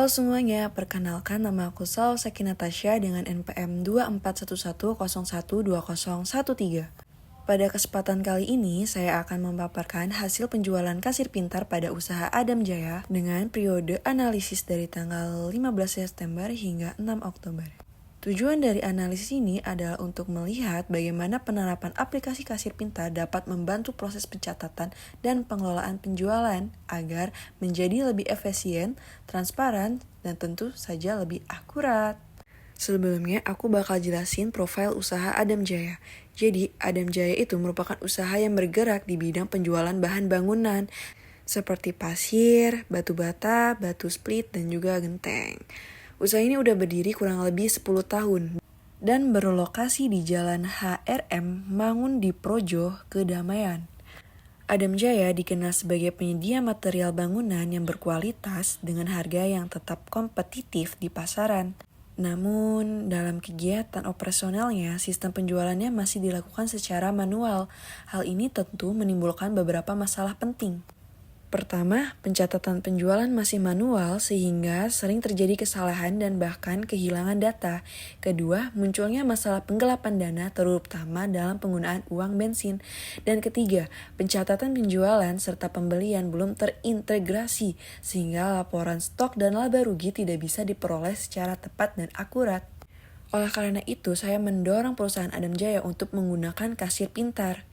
Halo semuanya, perkenalkan nama aku Sausaki Natasha dengan NPM 2411012013. Pada kesempatan kali ini, saya akan memaparkan hasil penjualan kasir pintar pada usaha Adam Jaya dengan periode analisis dari tanggal 15 September hingga 6 Oktober. Tujuan dari analisis ini adalah untuk melihat bagaimana penerapan aplikasi kasir pintar dapat membantu proses pencatatan dan pengelolaan penjualan agar menjadi lebih efisien, transparan, dan tentu saja lebih akurat. Sebelumnya, aku bakal jelasin profil usaha Adam Jaya. Jadi, Adam Jaya itu merupakan usaha yang bergerak di bidang penjualan bahan bangunan, seperti pasir, batu bata, batu split, dan juga genteng. Usaha ini udah berdiri kurang lebih 10 tahun dan berlokasi di Jalan HRM Mangun di Projo, Kedamaian. Adam Jaya dikenal sebagai penyedia material bangunan yang berkualitas dengan harga yang tetap kompetitif di pasaran. Namun, dalam kegiatan operasionalnya, sistem penjualannya masih dilakukan secara manual. Hal ini tentu menimbulkan beberapa masalah penting. Pertama, pencatatan penjualan masih manual sehingga sering terjadi kesalahan dan bahkan kehilangan data. Kedua, munculnya masalah penggelapan dana terutama dalam penggunaan uang bensin. Dan ketiga, pencatatan penjualan serta pembelian belum terintegrasi sehingga laporan stok dan laba rugi tidak bisa diperoleh secara tepat dan akurat. Oleh karena itu, saya mendorong perusahaan Adam Jaya untuk menggunakan kasir pintar,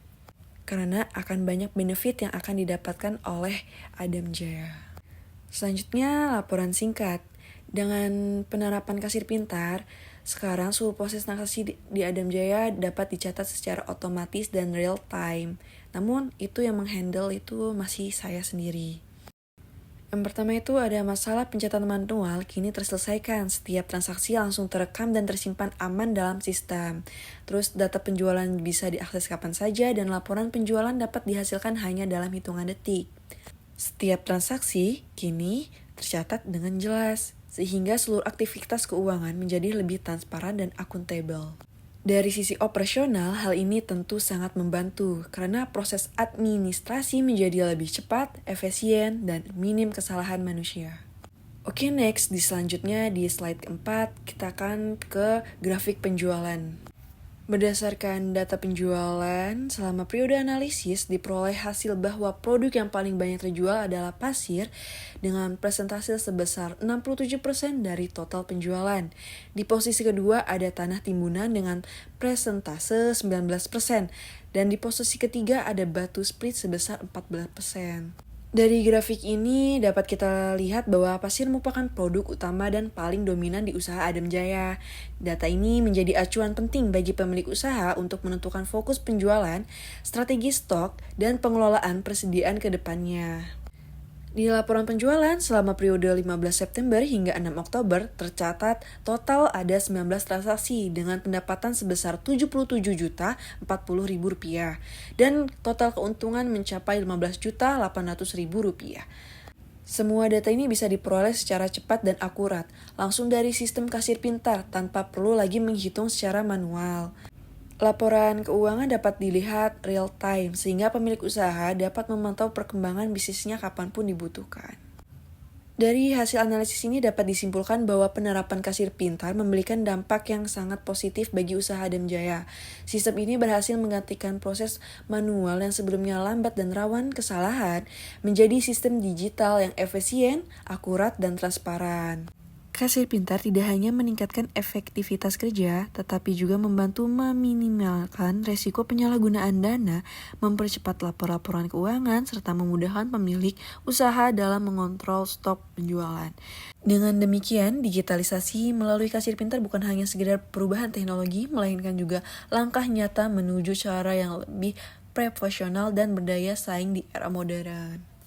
karena akan banyak benefit yang akan didapatkan oleh Adam Jaya. Selanjutnya, laporan singkat. Dengan penerapan kasir pintar, sekarang seluruh proses transaksi di Adam Jaya dapat dicatat secara otomatis dan real time. Namun, itu yang menghandle itu masih saya sendiri. Yang pertama itu ada masalah pencatatan manual kini terselesaikan. Setiap transaksi langsung terekam dan tersimpan aman dalam sistem. Terus data penjualan bisa diakses kapan saja dan laporan penjualan dapat dihasilkan hanya dalam hitungan detik. Setiap transaksi kini tercatat dengan jelas, sehingga seluruh aktivitas keuangan menjadi lebih transparan dan akuntabel. Dari sisi operasional, hal ini tentu sangat membantu karena proses administrasi menjadi lebih cepat, efisien, dan minim kesalahan manusia. Oke, next, selanjutnya di slide keempat, kita akan ke grafik penjualan. Berdasarkan data penjualan, selama periode analisis diperoleh hasil bahwa produk yang paling banyak terjual adalah pasir dengan persentase sebesar 67% dari total penjualan. Di posisi kedua ada tanah timbunan dengan persentase 19%, dan di posisi ketiga ada batu split sebesar 14%. Dari grafik ini dapat kita lihat bahwa pasir merupakan produk utama dan paling dominan di usaha Adam Jaya. Data ini menjadi acuan penting bagi pemilik usaha untuk menentukan fokus penjualan, strategi stok, dan pengelolaan persediaan ke depannya. Di laporan penjualan selama periode 15 September hingga 6 Oktober tercatat total ada 19 transaksi dengan pendapatan sebesar Rp77.040.000 dan total keuntungan mencapai Rp15.800.000. Semua data ini bisa diperoleh secara cepat dan akurat, langsung dari sistem kasir pintar tanpa perlu lagi menghitung secara manual. Laporan keuangan dapat dilihat real time sehingga pemilik usaha dapat memantau perkembangan bisnisnya kapanpun dibutuhkan. Dari hasil analisis ini dapat disimpulkan bahwa penerapan kasir pintar memberikan dampak yang sangat positif bagi usaha Adam Jaya. Sistem ini berhasil menggantikan proses manual yang sebelumnya lambat dan rawan kesalahan menjadi sistem digital yang efisien, akurat, dan transparan. Kasir pintar tidak hanya meningkatkan efektivitas kerja, tetapi juga membantu meminimalkan resiko penyalahgunaan dana, mempercepat laporan keuangan, serta memudahkan pemilik usaha dalam mengontrol stok penjualan. Dengan demikian, digitalisasi melalui kasir pintar bukan hanya sekedar perubahan teknologi, melainkan juga langkah nyata menuju cara yang lebih profesional dan berdaya saing di era modern.